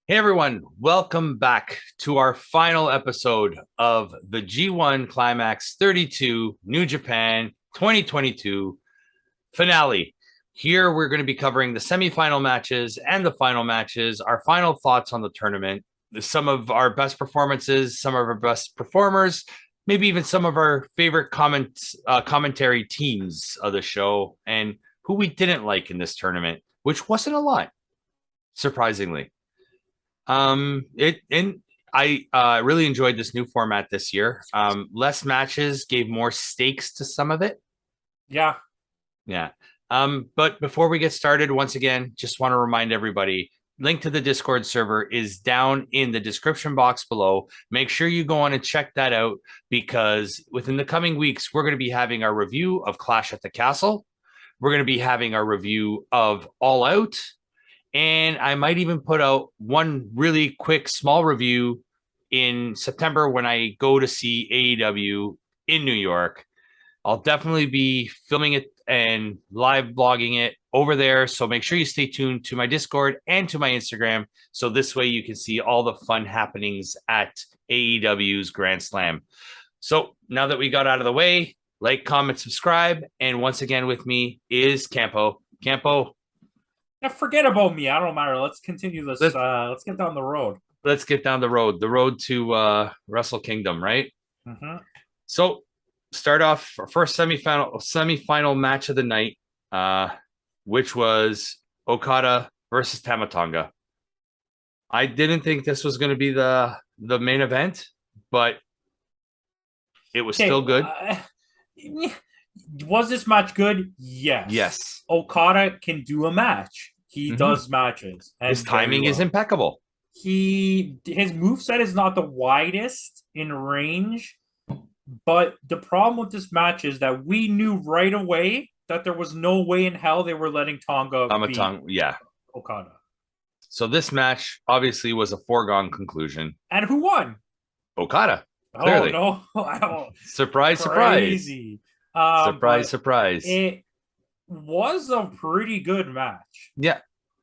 Hey everyone, welcome back to our final episode of the G1 Climax 32 New Japan 2022 finale. Here we're going to be covering the semifinal matches and the final matches, our final thoughts on the tournament, some of our best performances, some of our best performers, maybe even some of our favorite commentary teams of the show, and who we didn't like in this tournament, which wasn't a lot, surprisingly. It and I really enjoyed this new format this year. Less matches gave more stakes to some of it. Yeah. Yeah. But before we get started, once again, just want to remind everybody, link to the Discord server is down in the description box below. Make sure you go on and check that out because within the coming weeks, we're going to be having our review of Clash at the Castle. We're going to be having our review of All Out. And I might even put out one really quick small review in September when I go to see AEW in New York. I'll definitely be filming it and live blogging it over there. So make sure you stay tuned to my Discord and to my Instagram. So this way you can see all the fun happenings at AEW's Grand Slam. So now that we got out of the way, like, comment, subscribe. And once again with me is Campo. Campo, Yeah, forget about me. I don't matter. Let's continue this. let's Let's get down the road. let's get down the road to Wrestle Kingdom, right? Mm-hmm. So start off our first semifinal match of the night, which was Okada versus Tamatonga. I didn't think this was going to be the main event, but it was Okay. still good. Was this match good? Yes. Yes. Okada can do a match. He Mm-hmm. does matches His and very timing is well. impeccable. His moveset is not the widest in range, but the problem with this match is that we knew right away that there was no way in hell they were letting Tonga beat Tamatong, yeah. Okada. So this match obviously was a foregone conclusion. And who won? Okada, Oh clearly. no! I don't. Surprise, surprise. Crazy. Surprise, But surprise. it was a pretty good match. Yeah,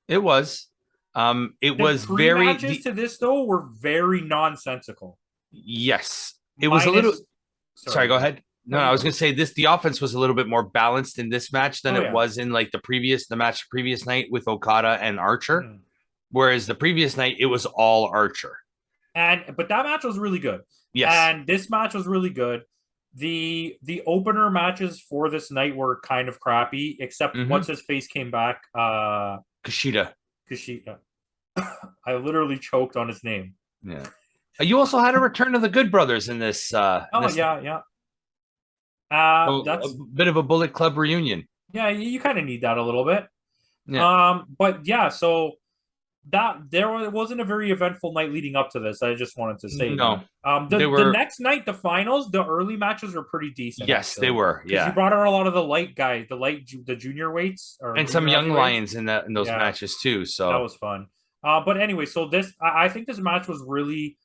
it was. It The was very pre-matches to this though were very nonsensical. yes. It was a little. Minus, Sorry, sorry, go go. ahead. No, No, you I was go. gonna say this. The offense was a little bit more balanced in this match than Oh it yeah. was in like the match previous night with Okada and Archer. Mhm. Whereas the previous night it was all Archer. But that match was really good, Yes. and this match was really good. The opener matches for this night were kind of crappy, except Mm-hmm. what's his face came back. Kushida. Kushida. I literally choked on his name. Yeah. You also had a return of the Good Brothers in this. Oh This yeah, yeah. a That's bit of a Bullet Club reunion. yeah. You kind of need that a little bit. Yeah. But yeah. So that wasn't a very eventful night leading up to this. I just wanted to say No, that. they The were. next night, the finals, the early matches were pretty decent Yes, they actually, were. because you Yeah, brought out a lot of the light guys, the junior weights or and some junior young heavyweights. lions in those Yeah, matches too. that So was fun. But anyway, so I think this match was really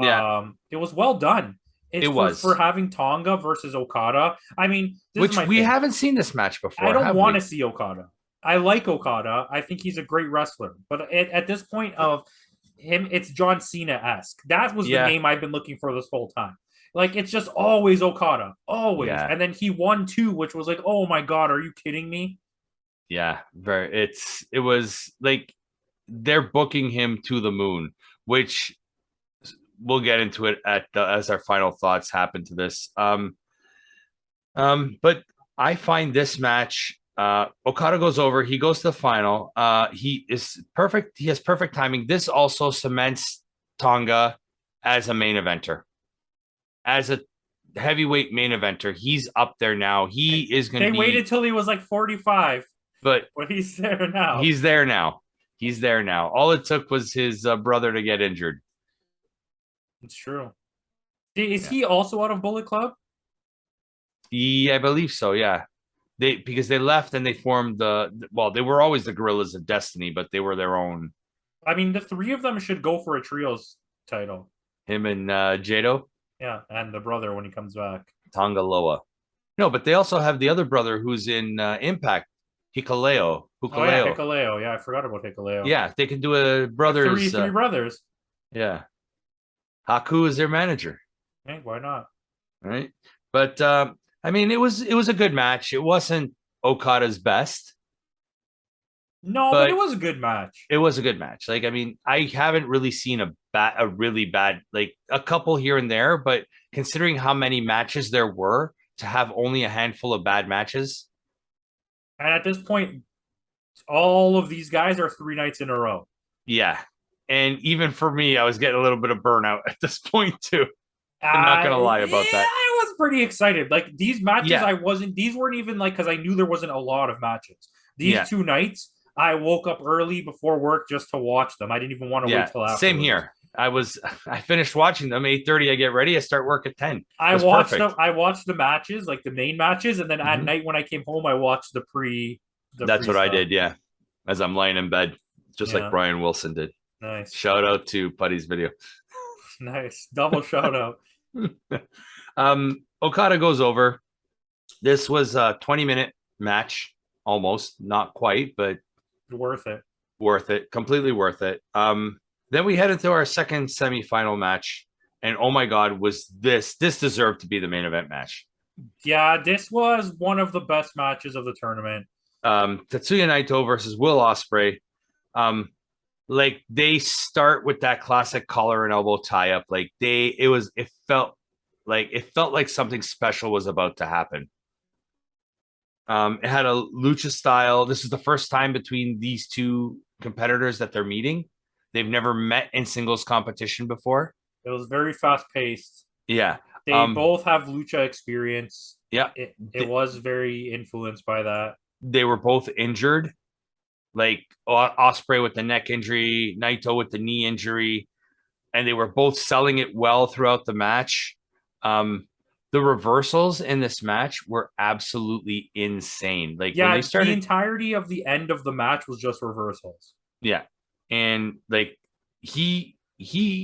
yeah, it was well done. it It's for was. having Tonga versus Okada. I mean, this is Which my we thing. haven't seen this match I before, don't have want to we? see Okada. I like Okada. I think he's a great wrestler. But at this point of him, it's John Cena esque. That was the Yeah, name I've been looking for this whole time. Like it's just always Okada, always. yeah, And then he won two, which was like, oh my god, are you kidding me? yeah. Very. It was like they're booking him to the moon, which we'll get into it as our final thoughts happen to this. But I find this match. Okada goes over. He goes to the final. He is perfect. He has perfect timing. This also cements Tonga as a main eventer, as a heavyweight main eventer. He's up there now. He is going to They be, waited till he was like 45, but but he's there now. he's there now. He's there now. All it took was his brother to get injured. It's true. Is Yeah. he also out of Bullet Club? Yeah, I believe so. Yeah. Because they left and they formed they were always the Gorillas of Destiny, but they were their own. I mean, the three of them should go for a trios title. Him and Jado Yeah, and the brother when he comes back. Tongaloa. No, but they also have the other brother who's in Impact. Hikuleo. Oh yeah, Hukuleo. Hikuleo. Yeah, I forgot about Hikuleo. Yeah, they can do a Three brothers. brothers. Yeah, Haku is their manager, Hey, why not? right? But I mean, it was a good match. It wasn't Okada's best, No, but it but was a good match. it was a good match. Like, I mean, I haven't really seen a really bad, like a couple here and there, but considering how many matches there were, to have only a handful of bad matches, And at this point, all of these guys are 3 nights in a row. yeah. And even for me, I was getting a little bit of burnout at this point too. I'm not gonna lie about that. I was pretty excited. Like these matches, Yeah, these weren't even like, because I knew there wasn't a lot of matches. These yeah, 2 nights, I woke up early before work just to watch them. I didn't even want to wait yeah. till Same afterwards. here. I finished watching them 8:30. I get ready. I start work at 10. It I was watched them. perfect. I watched the matches, like the main matches, and then at Mhm. night when I came home, I watched the That's pre what I stuff. did. Yeah, as I'm lying in bed, just like Yeah, Brian Wilson did. nice, Shout out to Putty's video. nice, double shout out. Okada goes over. This was a 20-minute match, almost, not quite, but Worth it. worth it, completely worth it. Then we head into our second semifinal match, and oh my god, was this deserved to be the main event match? Yeah, this was one of the best matches of the tournament. Tetsuya Naito versus Will Ospreay. Um, like they start with that classic collar and elbow tie up. Like it felt like something special was about to happen. It had a lucha style. This is the first time between these two competitors that they're meeting. They've never met in singles competition before. It was very fast paced. Yeah. They both have lucha experience. Yeah. It was very influenced by that. They were both injured. Like Ospreay with the neck injury, Naito with the knee injury, and they were both selling it well throughout the match. The reversals in this match were absolutely insane. Like when Yeah, they the started, entirety of the end of the match was just reversals. yeah, and like he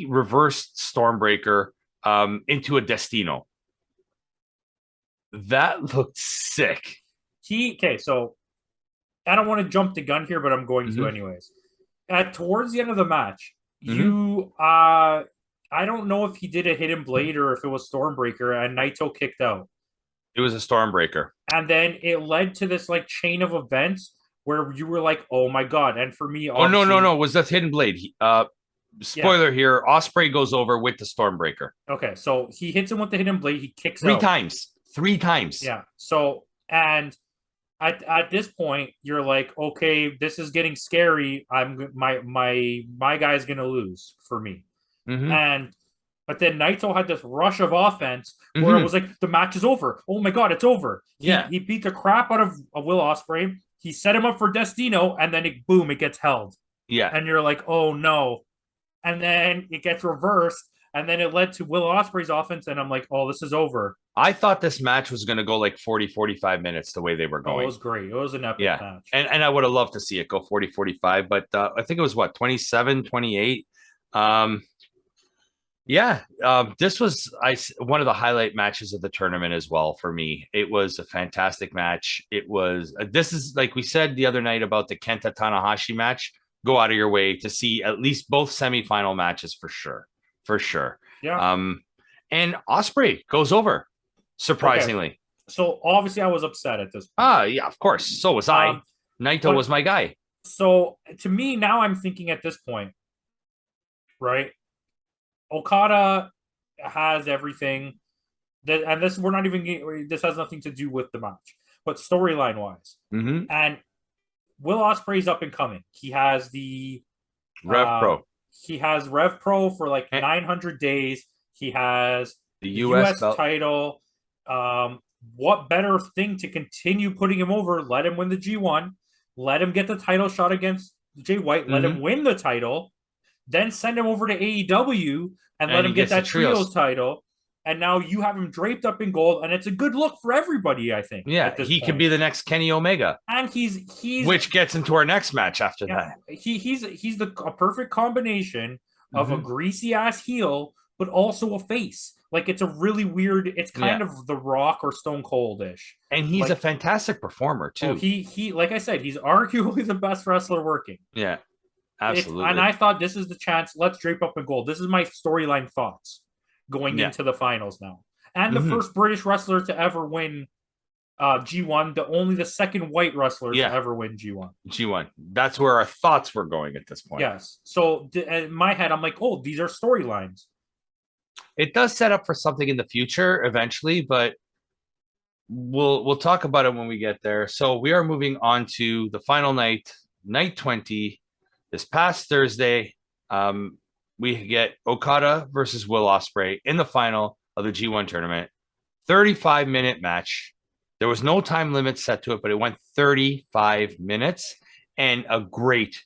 reversed Stormbreaker into a Destino. That looked sick. So I don't want to jump the gun here, but I'm going to Mhm. anyways. Towards the end of the match, Mhm. I don't know if he did a hidden blade or if it was Stormbreaker, and Naito kicked out. It was a Stormbreaker. And then it led to this like chain of events where you were like, "Oh my god!" And for me, Oh no, no, obviously, no! It was that Hidden Blade? yeah. Spoiler here: Ospreay goes over with the Stormbreaker Okay, so he hits him with the hidden blade. He kicks three out. times. Three times. Yeah. So and at this point, you're like, okay, this is getting scary. My guy's gonna lose for me. Mm-hmm. And but then Naito had this rush of offense where it Mm-hmm. was like the match is over. Oh my god, it's over. Yeah. He beat the crap out of Will Ospreay. He set him up for Destino, and then it gets held. Yeah. And you're like, oh no. And then it gets reversed, and then it led to Will Ospreay's offense, and I'm like, oh, this is over. I thought this match was going to go like 40, 45 minutes the way they were Oh, it going. was great. It was an epic Yeah. match. And I would have loved to see it go 40, 45, but I think it was what, 27, 28. Yeah, this was one of the highlight matches of the tournament as well for me. It was a fantastic match. It was this is like we said the other night about the Kenta Tanahashi match. Go out of your way to see at least both semifinal matches for sure, for sure. Yeah. And Ospreay goes over surprisingly. Okay. So obviously I was upset at this point. Ah, yeah, of course. So was I. Naito was my guy. So to me now, I'm thinking at this point, right? Okada has everything that, and this we're not even. This has nothing to do with the match, but storyline wise, Mm-hmm. and Will Ospreay's up and coming. He has the Rev Pro. He has Rev Pro for like 900 days. He has the US title. What better thing to continue putting him over? Let him win the G1. Let him get the title shot against Jay White. Let him win the title. Then send him over to AEW and let him get that trios title. And now you have him draped up in gold, and it's a good look for everybody, I think. Yeah, he could be the next Kenny Omega. And he's which gets into our next match after that. He's a perfect combination of a greasy ass heel but also a face. Like it's a really weird. It's kind Yeah. of The Rock or Stone Cold-ish. And he's a Like, fantastic performer oh, too. he like I said, he's arguably the best wrestler working. Yeah, And absolutely. I thought this is the chance. Let's drape up in gold. This is my storyline thoughts going Yeah. into the finals now. And the Hmm. first British wrestler to ever win G1, the second white wrestler to Yeah. ever win G1. G1. That's where our thoughts were going at this point. Yes. So in my head, I'm like, oh, these are storylines. It does set up for something in the future eventually, but we'll talk about it when we get there. So we are moving on to the final night, night 20. This past Thursday, we get Okada versus Will Ospreay in the final of the G1 tournament. 35-minute match. There was no time limit set to it, but it went 35 minutes and a great.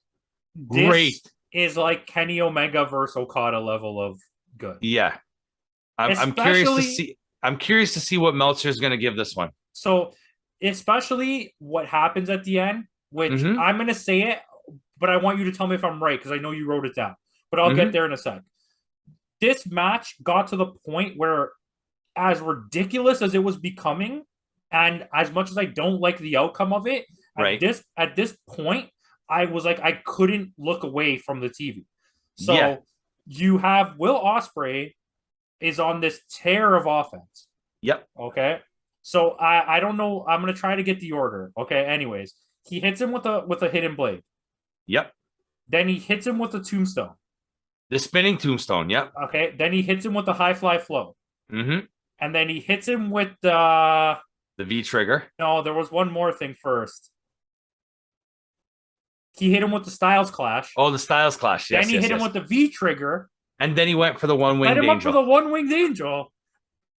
This is like Kenny Omega versus Okada level of good. Yeah. I'm curious to see. I'm curious to see what Meltzer is going to give this one. So, especially what happens at the end, which I'm going to say it, but I want you to tell me if I'm right because I know you wrote it down. But I'll get there in a sec. This match got to the point where, as ridiculous as it was becoming, and as much as I don't like the outcome of it, right at this point, I was like, I couldn't look away from the TV. So you have Will Ospreay is on this tear of offense. Yep. Okay. So I don't know. I'm gonna try to get the order. Okay. Anyways, he hits him with a hidden blade. Yep. Then he hits him with a tombstone. The spinning tombstone. Yep. Okay. Then he hits him with the high fly flow. Mm-hmm. And then he hits him with the V trigger. No, there was one more thing first. He hit him with the Styles Clash. Oh, the Styles Clash. Yes. Then he hit him with the V trigger. And then he went for the one-winged angel. Let him up for the one-winged angel.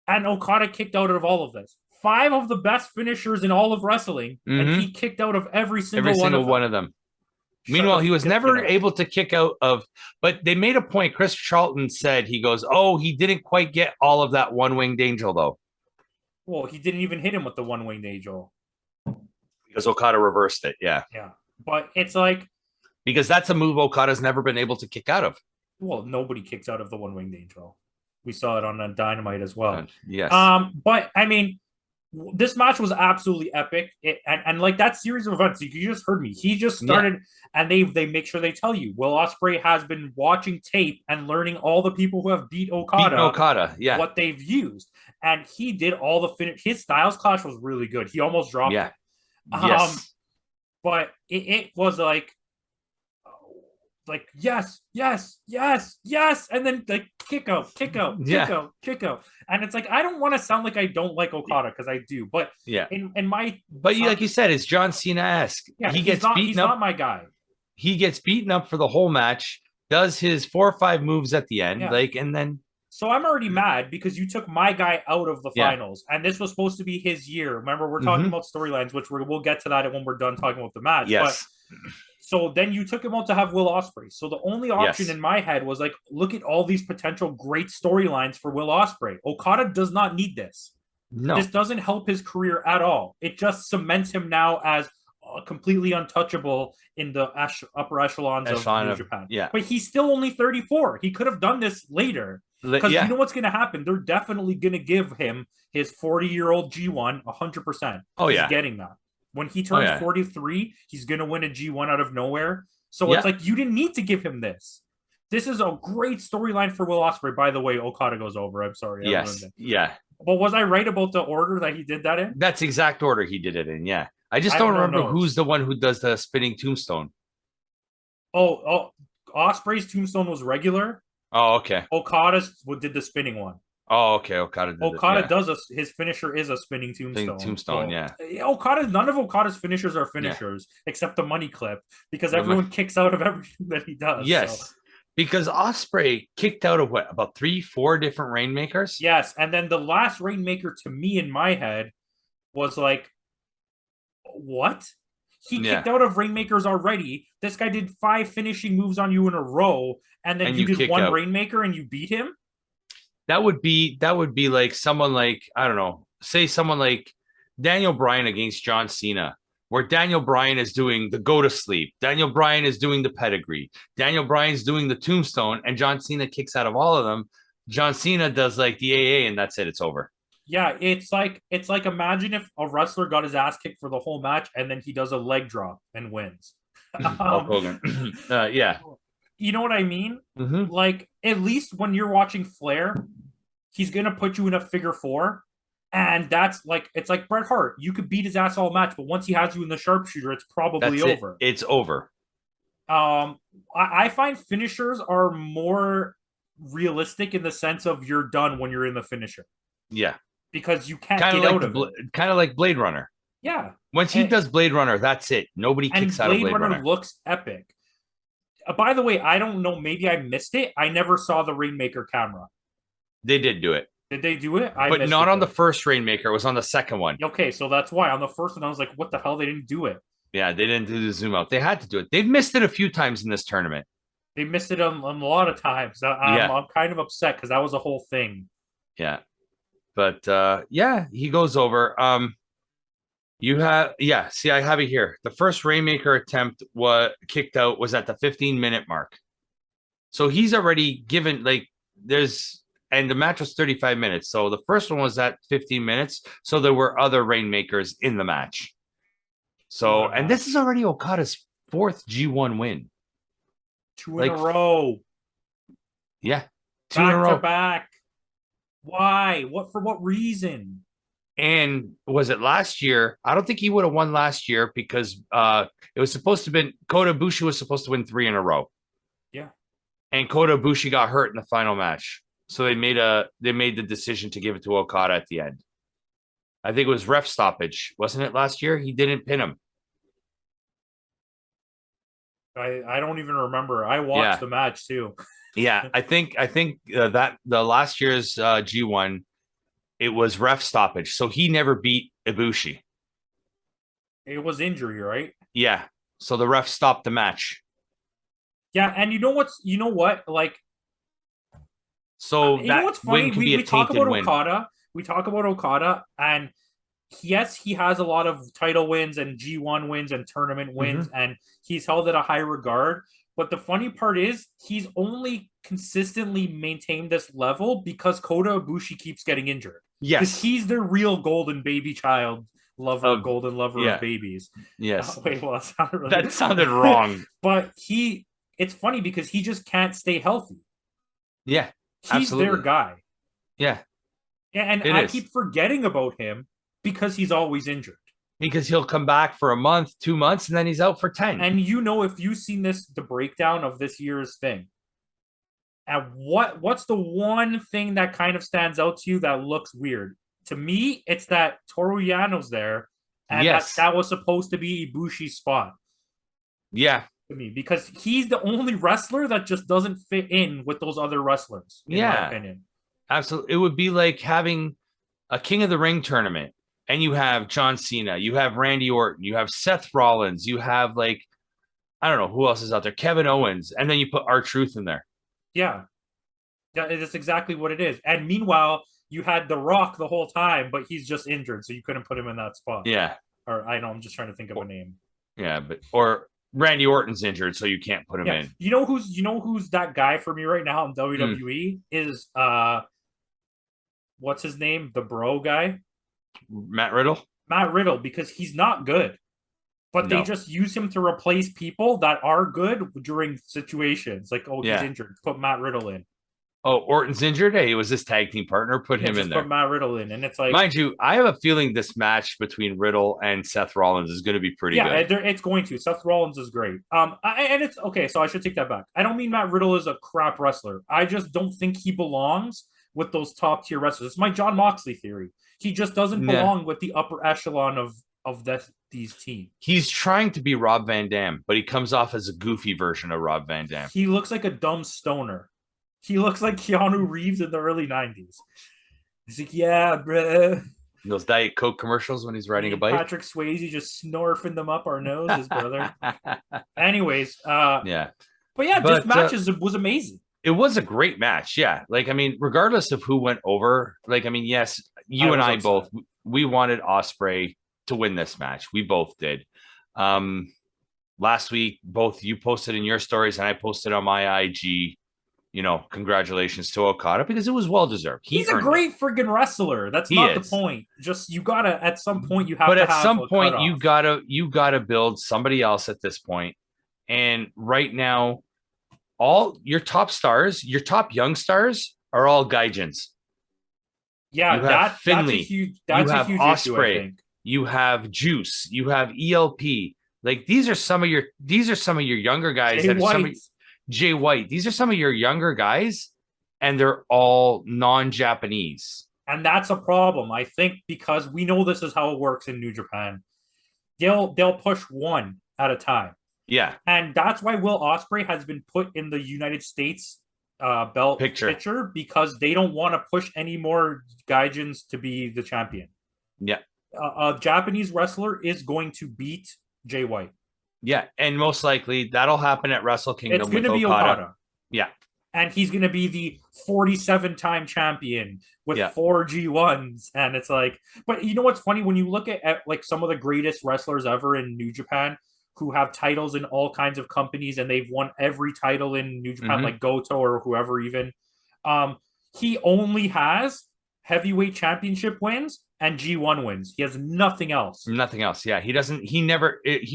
And Okada kicked out of all of this. 5 of the best finishers in all of wrestling, and he kicked out of every single one of them. Meanwhile, he was never able to kick out of, but they made a point. Chris Charlton said, he goes, oh, he didn't quite get all of that one-winged angel, though. Well, he didn't even hit him with the one-winged angel. Because Okada reversed it, yeah. Yeah, but it's like... Because that's a move Okada's never been able to kick out of. Well, nobody kicks out of the one-winged angel. We saw it on Dynamite as well. Yes. But, I mean, this match was absolutely epic. And like that series of events, you just heard me. He just started, and they make sure they tell you, Will Ospreay has been watching tape and learning all the people who have beat Okada, what they've used. And he did all the finish. His Styles Clash was really good. He almost dropped it. Yes. But it was like yes, and then like kick out, and it's like I don't want to sound like I don't like Okada because I do, but like you said, it's John Cena-esque. He gets beaten up. He's not my guy. He gets beaten up for the whole match, does his 4 or 5 moves at the end, and then. So I'm already mad because you took my guy out of the finals, and this was supposed to be his year. Remember, we're talking about storylines, which we'll get to that when we're done talking about the match. Yes. But, so then you took him out to have Will Ospreay. So the only option in my head was like, look at all these potential great storylines for Will Ospreay. Okada does not need this. No. This doesn't help his career at all. It just cements him now as completely untouchable in the upper echelons of New Japan. Yeah. But he's still only 34. He could have done this later. Because you know what's going to happen? They're definitely going to give him his 40-year-old G1 100%. Oh, he's getting that. When he turns 43, he's going to win a G1 out of nowhere. So it's like, you didn't need to give him this. This is a great storyline for Will Ospreay. By the way, Okada goes over. I'm sorry. Yes. Yeah. But was I right about the order that he did that in? That's the exact order he did it in, yeah. I just don't remember who's the one who does the spinning tombstone. Oh, Ospreay's tombstone was regular. Oh, okay. Okada did the spinning one. Oh, okay. Okada does his finisher is a spinning tombstone. None of Okada's finishers are finishers except the money clip because everyone kicks out of everything that he does. Yes. So. Because Ospreay kicked out of what, about 3-4 different Rainmakers? Yes, and then the last Rainmaker to me in my head was like, what? He kicked out of Rainmakers already. This guy did 5 finishing moves on you in a row, and then you did one Rainmaker and you beat him? That would be like someone like, I don't know, say someone like Daniel Bryan against John Cena, where Daniel Bryan is doing the go to sleep. Daniel Bryan is doing the pedigree. Daniel Bryan's doing the tombstone, and John Cena kicks out of all of them. John Cena does like the AA, and that's it. It's over. Yeah, it's like imagine if a wrestler got his ass kicked for the whole match and then he does a leg drop and wins. Hulk um, Hogan. Yeah. you know what I mean? Mm-hmm. Like at least when you're watching Flair, he's gonna put you in a figure four, and that's like it's like Bret Hart. You could beat his ass all match, but once he has you in the sharpshooter, it's probably That's it. over. It's over. I find finishers are more realistic in the sense of you're done when you're in the finisher Yeah. because you can't get out of it. Kind of like Blade Runner. Yeah. Once he And, does Blade Runner, that's it. Nobody kicks and out of Blade Blade Runner Runner. looks epic. By the way, I don't know. Maybe I missed it. I never saw the Rainmaker camera. They did do it, Did they do it? I but missed not it on the then. first Rainmaker. It was on the second one. Okay, so that's why on the first one I was like, "What the hell? They didn't do it. Yeah, they didn't do the zoom out. They had to do it. They've missed it a few times in this tournament. They missed it on a lot of times." Yeah, I'm kind of upset because that was a whole thing. yeah. But yeah, he goes over. You have yeah, see, I have it here. The first Rainmaker attempt was kicked out was at the 15-minute mark. So he's already given like there's and the match was 35 minutes. So the first one was at 15 minutes. So there were other Rainmakers in the match. So and this is already Okada's fourth G1 win. Two in Like a row. yeah, two in a Back row. to back. Why? What for what reason? And was it last year? I don't think he would have won last year because it was supposed to have been Kota Ibushi was supposed to win 3 in a row. Yeah. And Kota Ibushi got hurt in the final match. So they made the decision to give it to Okada at the end. I think it was ref stoppage, wasn't it last year? He didn't pin him. I don't even remember. I watched the match too. Yeah, I think that the last year's G1 it was ref stoppage. So he never beat Ibushi. It was injury, right? Yeah. So the ref stopped the match. Yeah, and you know what? Like So you know that what's win funny? could We be a we talk tainted about win. Okada. We talk about Okada, and yes, he has a lot of title wins and G1 wins and tournament wins, and he's held at a high regard. But the funny part is, he's only consistently maintained this level because Kota Ibushi keeps getting injured. Because Yes. he's the real golden baby child lover, golden lover yeah. of babies. Yes. Wait, well, that sounded, really... That sounded wrong. But it's funny because he just can't stay healthy. Yeah. He's Absolutely. their guy. Yeah. And I keep forgetting about him because he's always injured. Because he'll come back for a month, 2 months, and then he's out for 10. And you know, if you've seen the breakdown of this year's thing, and what's the one thing that kind of stands out to you that looks weird? To me, it's that Toru Yano's there, and that was supposed to be Ibushi's spot. Yeah. To me, because he's the only wrestler that just doesn't fit in with those other wrestlers, in my opinion. Absolutely. It would be like having a King of the Ring tournament, and you have John Cena, you have Randy Orton, you have Seth Rollins, you have like, I don't know who else is out there, Kevin Owens, and then you put R-Truth in there. Yeah. That's exactly what it is. And meanwhile, you had The Rock the whole time, but he's just injured, so you couldn't put him in that spot. Yeah. Or I know, I'm just trying to think of a name. Yeah, or Randy Orton's injured, so you can't put him in. You know who's that guy for me right now in WWE is what's his name? The bro guy? Matt Riddle? Matt Riddle, because he's not good. But they just use him to replace people that are good during situations. Like, he's injured. Put Matt Riddle in. Oh, Orton's injured? Hey, it was his tag team partner. Put him in there. Put Matt Riddle in. And it's like... Mind you, I have a feeling this match between Riddle and Seth Rollins is going to be pretty good. Yeah, it's going to. Seth Rollins is great. And it's... Okay, so I should take that back. I don't mean Matt Riddle is a crap wrestler. I just don't think he belongs with those top-tier wrestlers. It's my John Moxley theory. He just doesn't belong with the upper echelon of these teams. He's trying to be Rob Van Dam, but he comes off as a goofy version of Rob Van Dam. He looks like a dumb stoner. He looks like Keanu Reeves in the early 90s. He's like, yeah, bruh. Those Diet Coke commercials when he's riding a bike. Patrick Swayze just snorfing them up our noses, brother. Anyways, yeah. But yeah, this match was amazing. It was a great match, yeah. Like, I mean, regardless of who went over, like, I mean, yes, you and I both, we wanted Ospreay to win this match. We both did. Last week, both you posted in your stories and I posted on my IG congratulations to Okada because it was well deserved. He He's a earned it. great friggin' wrestler. That's He not the is. point. Just you gotta at some point you have But to at have some a point cutoff. you gotta build somebody else at this point. And right now, all your top stars, your top young stars are all Gaijins. You Yeah, have Finley, you that's a have huge issue, I Osprey, think. you have Juice, you have ELP. Like these are some of your younger guys Jay that are some of White. Jay White. These are some of your younger guys, and they're all non-Japanese. And that's a problem. I think because we know this is how it works in New Japan. They'll push one at a time. Yeah, And that's why Will Ospreay has been put in the United States belt picture. picture because they don't want to push any more Gaijins to be the champion. Yeah, A Japanese wrestler is going to beat Jay White. yeah, and most likely that'll happen at Wrestle It's Kingdom going with to be Okada. Okada. Yeah, And he's going to be the 47-time champion with yeah. 4 G1s. And it's like, but you know what's funny? When you look at like some of the greatest wrestlers ever in New Japan who have titles in all kinds of companies and they've won every title in New Japan, like Goto or whoever even, um, he only has heavyweight championship wins and G1 wins. He has nothing else. Nothing else. Yeah, he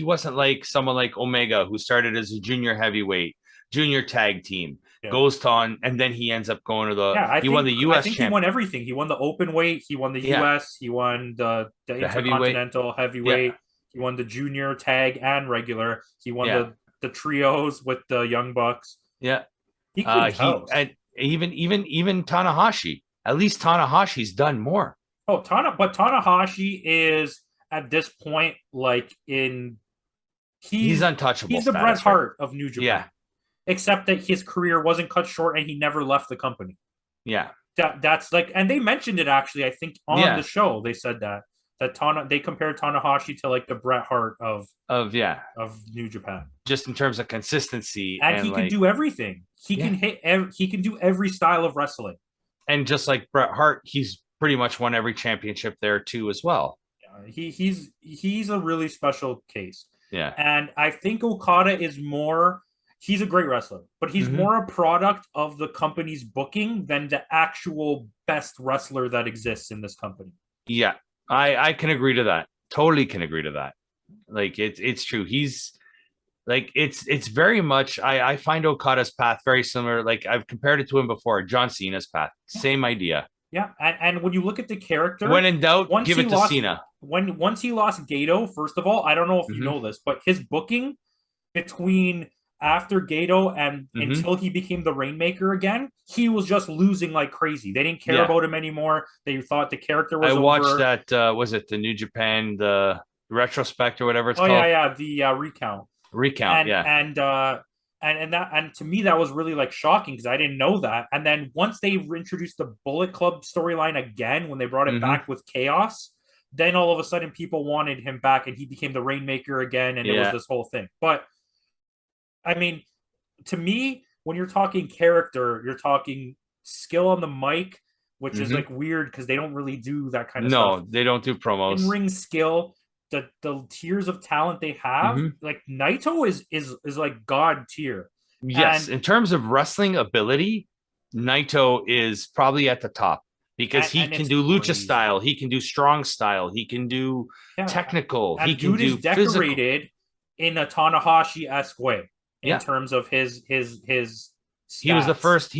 wasn't like someone like Omega who started as a junior heavyweight, junior tag team, Yeah. goes on, and then he ends up going to He won the US he champ. won everything. He won the open weight, he won the US, he won the Intercontinental heavyweight, he won the junior tag and regular, he won the trios with the Young Bucks. Yeah. He cleans house. And even Tanahashi. At least Tanahashi's done more. Oh, Tanahashi is at this point like he's untouchable. He's the Bret Hart of New Japan. Yeah. Except that his career wasn't cut short and he never left the company. Yeah. That's like, and they mentioned it actually, I think on the show, they said that they compared Tanahashi to like the Bret Hart of New Japan. Just in terms of consistency. And he can do everything. He can do every style of wrestling. And just like Bret Hart, he's pretty much won every championship there too as well. He's a really special case. Yeah. And I think Okada is more, he's a great wrestler, but he's more a product of the company's booking than the actual best wrestler that exists in this company. Yeah. I can agree to that. Totally can agree to that. Like it's true. He's like it's very much I find Okada's path very similar. Like I've compared it to him before. John Cena's path. Same idea. Yeah, and when you look at the character, when in doubt, give it to Cena. Once he lost Gato, first of all, I don't know if you know this, but his booking between after Gato and until he became the Rainmaker again, he was just losing like crazy. They didn't care about him anymore. They thought the character was over. Watched that. Was it the New Japan the retrospect or whatever it's called? The recount. Recount, and to me that was really like shocking because I didn't know that. And then once they introduced the Bullet Club storyline again, when they brought it back with Chaos, then all of a sudden people wanted him back and he became the Rainmaker again, and it was this whole thing. But I mean, to me, when you're talking character, you're talking skill on the mic, which is like weird because they don't really do that kind of stuff. No, they don't do promos. In-ring skill, the tiers of talent they have, like Naito is like god tier. Yes, in terms of wrestling ability, Naito is probably at the top because he can do lucha style, he can do strong style, he can do technical, and he can do decorated physical. In a Tanahashi-esque way in terms of his stats. He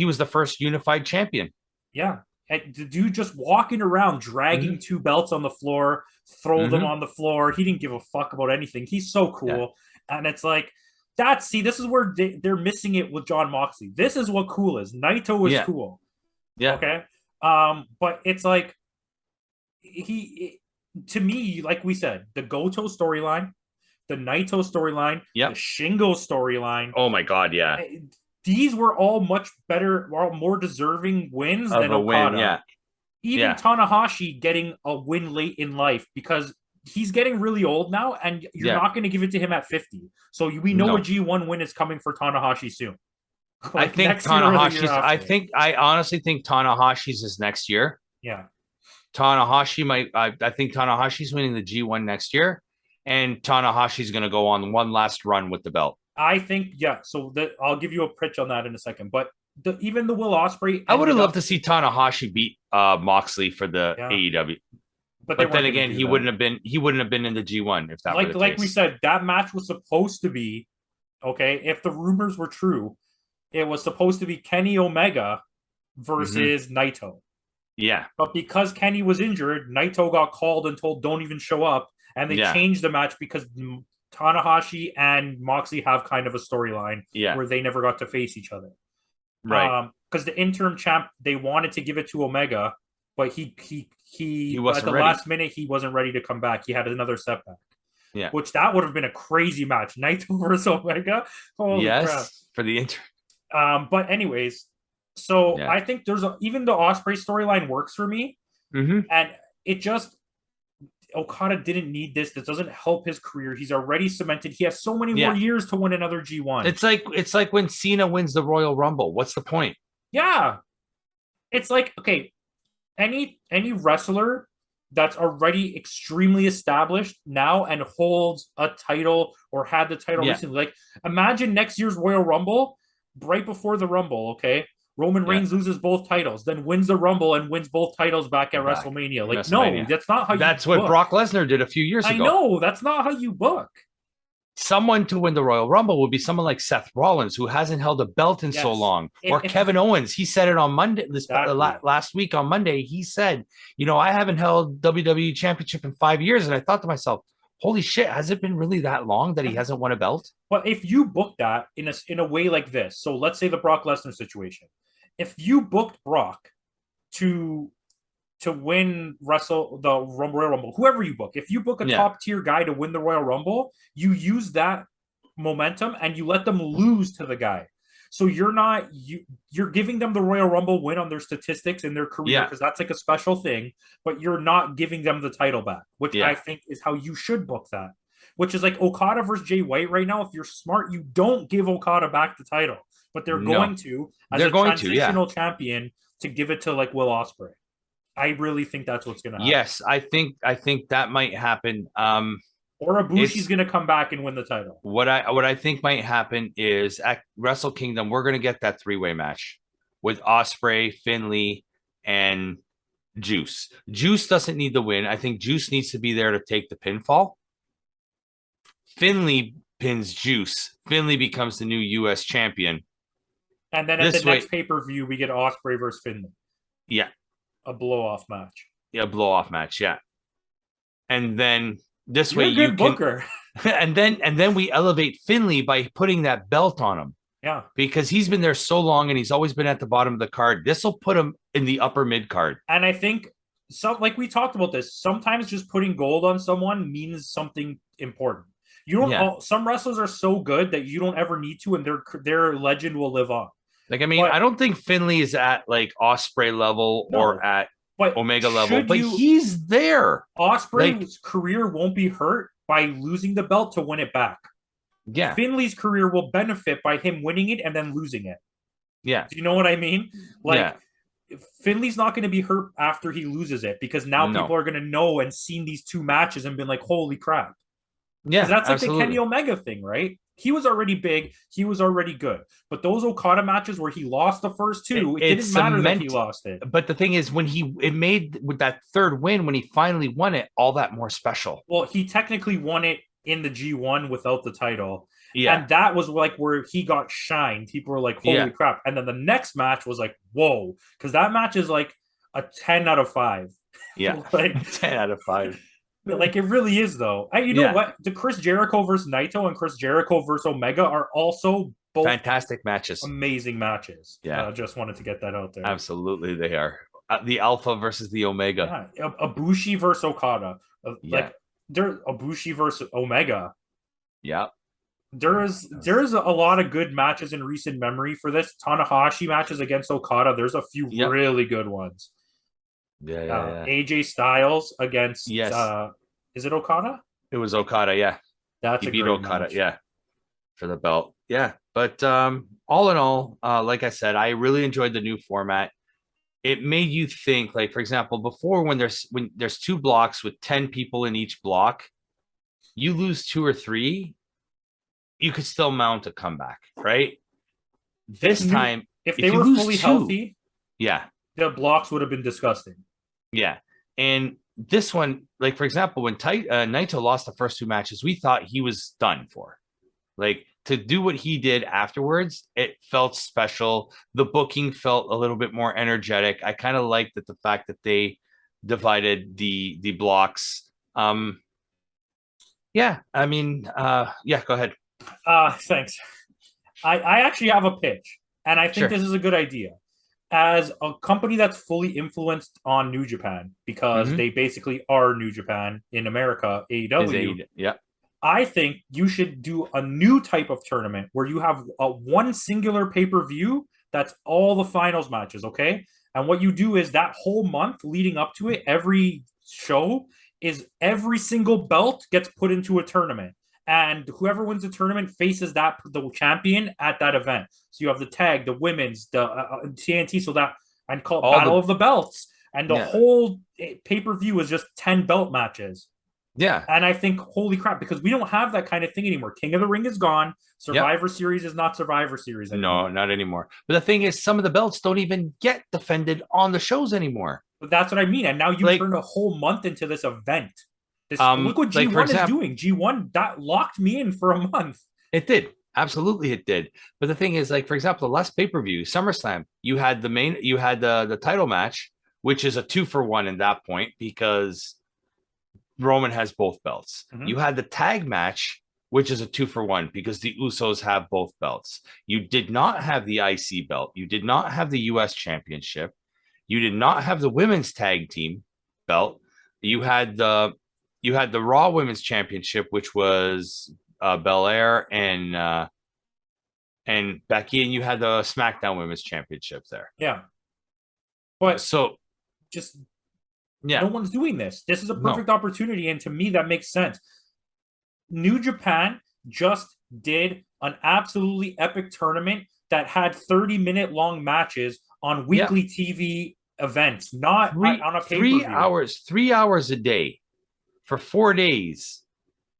was the first unified champion. Yeah. The dude just walking around, dragging 2 belts on the floor, throw them on the floor. He didn't give a fuck about anything. He's so cool. Yeah. And it's like, this is where they're missing it with John Moxley. This is what cool is. Naito is cool. Yeah. Okay. But it's like, to me, like we said, the Goto storyline, the Naito storyline, the Shingo storyline. Oh my God, yeah. These were all much better, more deserving wins than Okada. Even Tanahashi getting a win late in life because he's getting really old now, and you're not going to give it to him at 50. So we know a G1 win is coming for Tanahashi soon. Like I think Tanahashi's. I honestly think Tanahashi's is next year. Yeah, Tanahashi might. I think Tanahashi's winning the G1 next year, and Tanahashi's going to go on one last run with the belt. I think, so I'll give you a pitch on that in a second. But even the Will Ospreay I would have ended loved up, to see Tanahashi beat Moxley for the yeah, AEW. but they But then weren't going to again, do that. he wouldn't have been in the G1 if that were the Like we case. said, that match was supposed to be okay. If the rumors were true, it was supposed to be Kenny Omega versus Naito. Yeah. But because Kenny was injured, Naito got called and told don't even show up, and they Yeah. changed the match because Tanahashi and Moxley have kind of a storyline Yeah. where they never got to face each other. Right. Because the interim champ, they wanted to give it to Omega, but he He at wasn't the ready. last minute he wasn't ready to come back. He had another setback. Yeah. Which that would have been a crazy match. Naito versus Omega. Holy crap. Yes. For the inter. But anyways, so Yeah. I think even the Ospreay storyline works for me. And it just Okada didn't need this. This doesn't help his career. He's already cemented. He has so many more years to win another G1. It's like when Cena wins the Royal Rumble. What's the point? Yeah. It's like, okay, any wrestler that's already extremely established now and holds a title or had the title recently. Like, imagine next year's Royal Rumble, right before the Rumble, okay? Roman Reigns loses both titles, then wins the Rumble and wins both titles back at WrestleMania. Like, no, that's not how you That's what book. Brock Lesnar did a few years ago. I know, that's not how you book. Someone to win the Royal Rumble would be someone like Seth Rollins, who hasn't held a belt in so long, or Kevin Owens. He said it on Monday, last week on Monday. He said, I haven't held WWE Championship in 5 years. And I thought to myself, holy shit, has it been really that long that he hasn't won a belt? But if you book that in a way like this, so let's say the Brock Lesnar situation, if you booked Brock to win the Royal Rumble, whoever you book, if you book a top tier guy to win the Royal Rumble, you use that momentum and you let them lose to the guy. So you're giving them the Royal Rumble win on their statistics in their career because that's like a special thing, but you're not giving them the title back, which I think is how you should book that. Which is like Okada versus Jay White right now. If you're smart, you don't give Okada back the title, but they're going to as a transitional champion to give it to like Will Ospreay. I really think that's what's going to happen. Yes, I think that might happen. Or Ibushi's going to come back and win the title. What I think might happen is at Wrestle Kingdom, we're going to get that 3-way match with Ospreay, Finlay, and Juice. Juice doesn't need the win. I think Juice needs to be there to take the pinfall. Finlay pins Juice. Finlay becomes the new U.S. champion. And then at the next pay-per-view, we get Ospreay versus Finlay. Yeah. A blow-off match. Yeah, blow-off match, yeah. And then this You're way a good booker. And then we elevate Finlay by putting that belt on him. Yeah. Because he's been there so long and he's always been at the bottom of the card. This will put him in the upper mid card. And I think like we talked about this, sometimes just putting gold on someone means something important. You don't some wrestlers are so good that you don't ever need to, and their legend will live on. Like, I mean, I don't think Finlay is at like Ospreay level or at Omega level, but he's there. Ospreay's career won't be hurt by losing the belt to win it back. Yeah. Finlay's career will benefit by him winning it and then losing it. Yeah. Do you know what I mean? Like, Finlay's not going to be hurt after he loses it because now people are going to know and seen these two matches and been like, holy crap. Yeah, that's like the Kenny Omega thing, right? He was already big. He was already good. But those Okada matches where he lost the first two, it didn't matter that he lost it. But the thing is, when it made with that third win, when he finally won it, all that more special. Well, he technically won it in the G1 without the title. Yeah. And that was like where he got shined. People were like, holy crap. And then the next match was like, whoa. Because that match is like a 10 out of 5. Yeah. Like 10 out of 5. Like it really is, though. You know what? The Chris Jericho versus Naito and Chris Jericho versus Omega are also both fantastic matches, amazing matches. Yeah, just wanted to get that out there. Absolutely, they are the Alpha versus the Omega. Yeah, Ibushi versus Okada. Like there, Ibushi versus Omega. Yeah, there's a lot of good matches in recent memory for this. Tanahashi matches against Okada. There's a few really good ones. Yeah. AJ Styles against is it Okada? It was Okada, yeah. He beat Okada, match. for the belt. Yeah. But all in all, like I said, I really enjoyed the new format. It made you think, like, for example, before when there's 2 blocks with 10 people in each block, you lose 2 or 3, you could still mount a comeback, right? This time If if they you were lose fully two, healthy, yeah, the blocks would have been disgusting. yeah. And this one, like for example, when Naito lost the first two matches, we thought he was done for. Like to do what he did afterwards, it felt special. The booking felt a little bit more energetic. I kind of liked that the fact that they divided the blocks. Yeah, I mean, yeah, go ahead. Thanks. I actually have a pitch, and I think Sure. this is a good idea. As a company that's fully influenced on New Japan, because Mm-hmm. they basically are New Japan in America, Is AEW, a yeah. I think you should do a new type of tournament where you have a one singular pay-per-view that's all the finals matches, okay? And what you do is that whole month leading up to it, every show is every single belt gets put into a tournament. And whoever wins the tournament faces the champion at that event. So you have the tag, the women's, the TNT, so that and call it All Battle the of the Belts. And the yeah. whole pay-per-view is just 10 belt matches. Yeah. And I think, holy crap, because we don't have that kind of thing anymore. King of the Ring is gone. Yep. Survivor Series is not Survivor Series No, anymore. not anymore. But the thing is, some of the belts don't even get defended on the shows anymore. But that's what I mean. And now you Like, turn a whole month into this event. This look what like for G1 is example, doing. G1 that locked me in for a month. it did. Absolutely, it did. But the thing is, like for example, the last pay per view, SummerSlam, you had the title match, which is a 2-for-1 in that point because Roman has both belts. Mm-hmm. You had the tag match, which is a 2-for-1 because the Usos have both belts. You did not have the IC belt. You did not have the US Championship. You did not have the women's tag team belt. You had the Raw Women's Championship, which was Belair and Becky, and you had the SmackDown Women's Championship there. Yeah. But So just yeah, no one's doing this. This is a no, perfect opportunity. And to me, that makes sense. New Japan just did an absolutely epic tournament that had 30-minute long matches on yeah, weekly TV events, not on a pay per view. 3 hours a day for 4 days,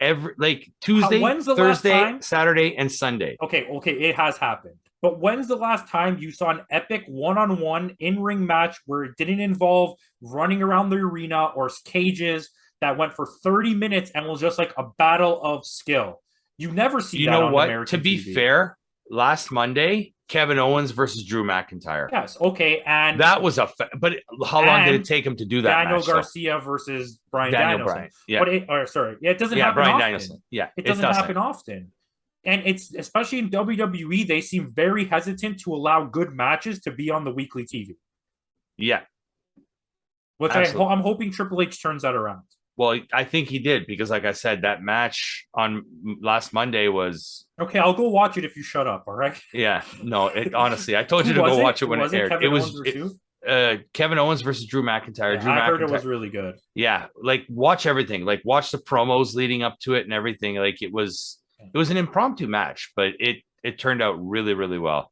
every like Tuesday, When's the last Thursday, time? Saturday, and Sunday. Okay, it has happened. But when's the last time you saw an epic one-on-one in-ring match where it didn't involve running around the arena or cages that went for 30 minutes and was just like a battle of skill? You never see You that know on what? To American be TV. fair, last Monday, Kevin Owens versus Drew McIntyre. Yes, okay, and That was but how long did it take him to do that Daniel match? Though? Garcia versus Brian Daniel Danielson. Bryan. Yeah. But it doesn't Yeah, happen Brian often. Danielson. Yeah, It doesn't happen often. And it's especially in WWE, they seem very hesitant to allow good matches to be on the weekly TV. Yeah, Which absolutely. I'm hoping Triple H turns that around. Well, I think he did because, like I said, that match on last Monday was. Okay, I'll go watch it if you shut up. All right. Yeah, no. It honestly, I told Who you to was go it? watch it Who when was it it? aired. Kevin Owens versus Kevin Owens versus Drew McIntyre. yeah, Drew I McIntyre. heard it was really good. Yeah, like watch everything. Like watch the promos leading up to it and everything. Like it was an impromptu match, but it turned out really, really well.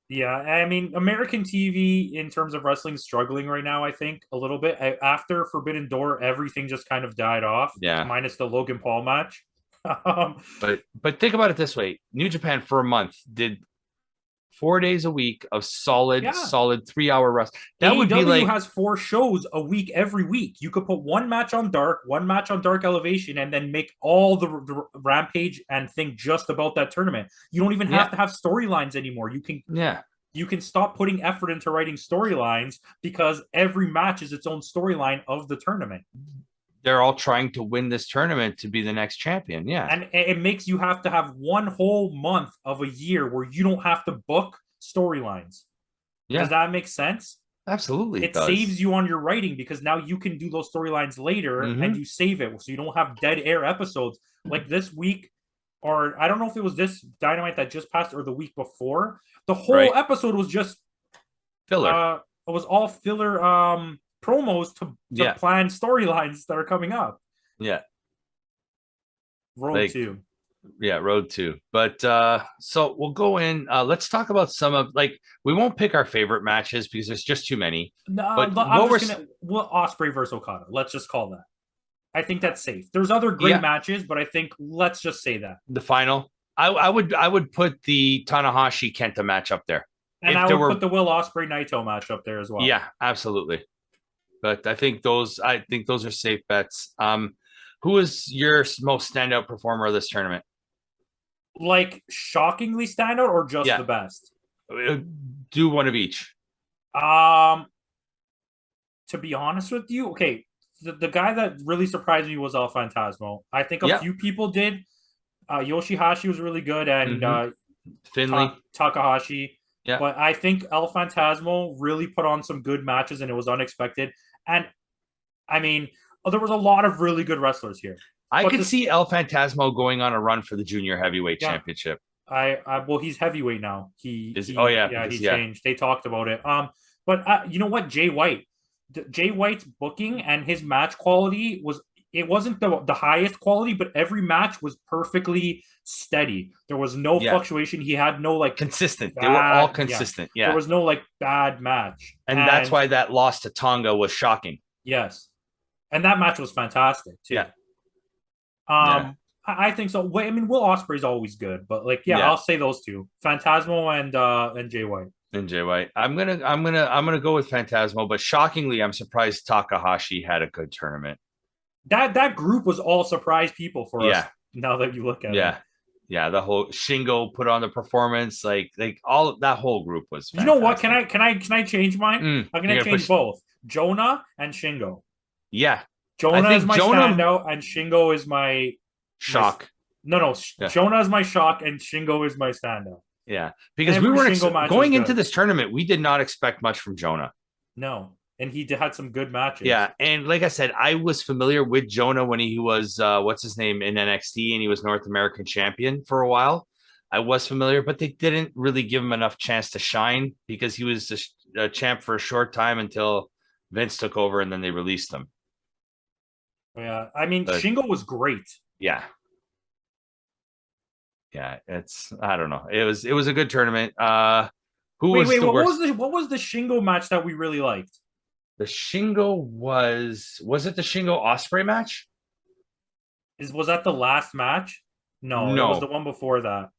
Yeah, I mean, American TV in terms of wrestling is struggling right now, I think, a little bit. After Forbidden Door, everything just kind of died off, Yeah. minus the Logan Paul match. But think about it this way. New Japan for a month did 4 days a week of solid 3-hour rest. That would be AEW like has 4 shows a week every week. You could put one match on Dark, one match on Dark Elevation, and then make all the Rampage and think just about that tournament. You don't even have to have storylines anymore. You can stop putting effort into writing storylines because every match is its own storyline of the tournament. They're all trying to win this tournament to be the next champion. Yeah. And it makes you have to have one whole month of a year where you don't have to book storylines. Yeah. Does that make sense? Absolutely. It saves you on your writing because now you can do those storylines later and you save it. So you don't have dead air episodes like this week, or I don't know if it was this Dynamite that just passed or the week before. The whole episode was just filler. It was all filler promos to plan storylines that are coming up. Yeah. Road 2. Yeah, Road 2. But so we'll go in. Let's talk about some of we won't pick our favorite matches because there's just too many. No, but Ospreay versus Okada. Let's just call that. I think that's safe. There's other great matches, but I think let's just say that. The final. I would put the Tanahashi Kenta match up there. And if I there would were, put the Will Ospreay Naito match up there as well. yeah, absolutely. But I think those are safe bets. Who is your most standout performer of this tournament? Like shockingly standout or just Yeah, the best? do one of each. Um, to be honest with you, okay, the guy that really surprised me was El Phantasmo. I think a Yeah. few people did. Yoshihashi was really good, and Finley. Takahashi. Yeah. But I think El Phantasmo really put on some good matches, and it was unexpected. And I mean, there was a lot of really good wrestlers here. I But could this, see El Phantasmo going on a run for the junior heavyweight yeah, championship. well, he's heavyweight now. Oh yeah, Yeah, because he yeah, changed. They talked about it. But you know what, Jay White's booking and his match quality was. It wasn't the highest quality, but every match was perfectly steady. There was no yeah, fluctuation. He had no like consistent. They were all bad, yeah. consistent. There Yeah. was no like bad match. And that's And why that loss to Tonga was shocking. yes, and that match was fantastic too. Yeah. Yeah. I think so. I mean, Will Ospreay's always good, but like, yeah, Yeah. I'll say those two: Phantasmo and Jay White. And Jay White. I'm gonna go with Phantasmo, but shockingly, I'm surprised Takahashi had a good tournament. That group was all surprise people for us. Yeah. Now that you look at Yeah. it, Yeah. The whole Shingo put on the performance, like all of that whole group was you know what? fantastic. Can I change mine? I'm You're gonna gonna change push. both Jonah and Shingo. Yeah. I Jonah is think my Jonah standout, and Shingo is my shock. no. Yeah. Jonah is my shock, and Shingo is my standout. Yeah. Because we Every weren't Shingo match was going into good. this tournament, we did not expect much from Jonah. No, and he had some good matches. Yeah, and like I said, I was familiar with Jonah when he was what's his name in NXT, and he was North American champion for a while. I was familiar, but they didn't really give him enough chance to shine because he was a champ for a short time until Vince took over, and then they released him. Yeah, I mean, But Shingo was great. yeah, yeah, it's I don't know. It was a good tournament. Who was Wait, the worst? what was the Shingo match that we really liked? The Shingo was it the Shingo Osprey match? Was that the last match? No, it was the No, one before that.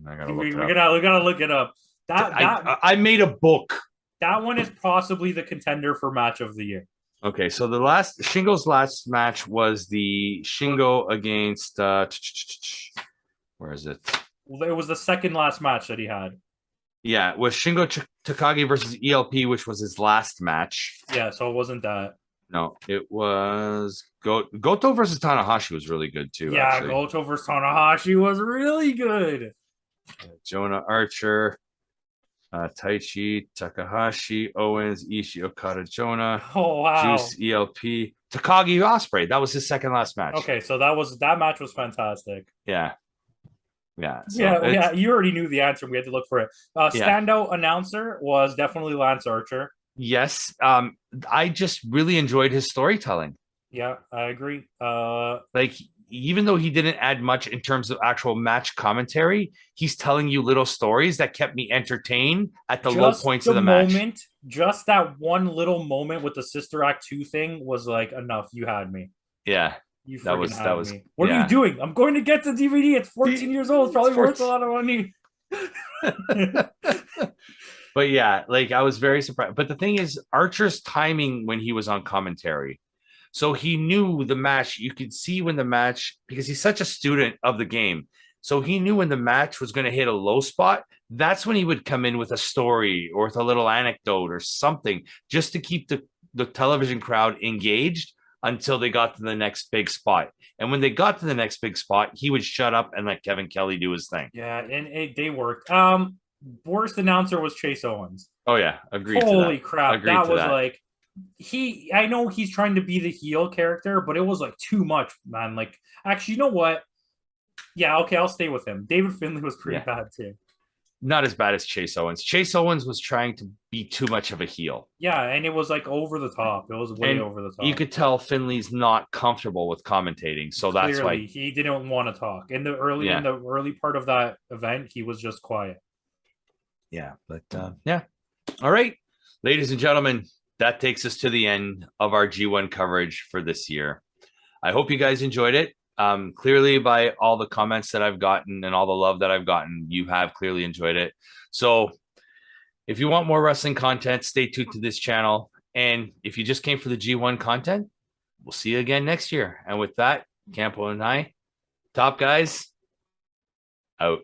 I gotta look We, it we up. gotta we gotta look it up. I made a book. That one is possibly the contender for match of the year. Okay, so the last Shingo's last match was the Shingo against where is it? It was the second last match that he had. Yeah, it was Shingo Takagi versus ELP, which was his last match. Yeah, so it wasn't that. No, it was Goto versus Tanahashi was really good too. Yeah, Actually, Goto versus Tanahashi was really good. Jonah Archer, Taichi, Takahashi, Owens, Ishii, Okada, Jonah, Oh wow. Juice, ELP, Takagi Osprey. That was his second last match. Okay, so that match was fantastic. Yeah. Yeah. So Yeah. You already knew the answer. We had to look for it. Yeah. Standout announcer was definitely Lance Archer. Yes. I just really enjoyed his storytelling. Yeah, I agree. Like, even though he didn't add much in terms of actual match commentary, he's telling you little stories that kept me entertained at the low points of the match. Just that one little moment with the Sister Act 2 thing was like enough. You had me. Yeah. You freaking had me. What yeah. are you doing? I'm going to get the DVD. It's 14 years old. It's probably worth a lot of money. But yeah, like I was very surprised. But the thing is, Archer's timing when he was on commentary. So he knew the match. You could see when the match, because he's such a student of the game. So he knew when the match was going to hit a low spot. That's when he would come in with a story or with a little anecdote or something just to keep the television crowd engaged until they got to the next big spot. And when they got to the next big spot, he would shut up and let Kevin Kelly do his thing. Yeah, and they worked. Worst announcer was Chase Owens. Oh yeah, agreed. Holy crap. Agreed that was that. Like I know he's trying to be the heel character, but it was like too much, man. Like, actually, you know what? Yeah, okay, I'll stay with him. David Finlay was pretty bad too. Not as bad as Chase Owens. Chase Owens was trying to be too much of a heel. Yeah, and it was like over the top. It was way over the top. You could tell Finley's not comfortable with commentating, so Clearly, that's why he didn't want to talk. In the early part of that event, he was just quiet. Yeah, but yeah. All right, ladies and gentlemen, that takes us to the end of our G1 coverage for this year. I hope you guys enjoyed it. Clearly, by all the comments that I've gotten and all the love that I've gotten, you have clearly enjoyed it. So if you want more wrestling content, stay tuned to this channel. And if you just came for the G1 content, we'll see you again next year. And with that, Campo and I, top guys, out.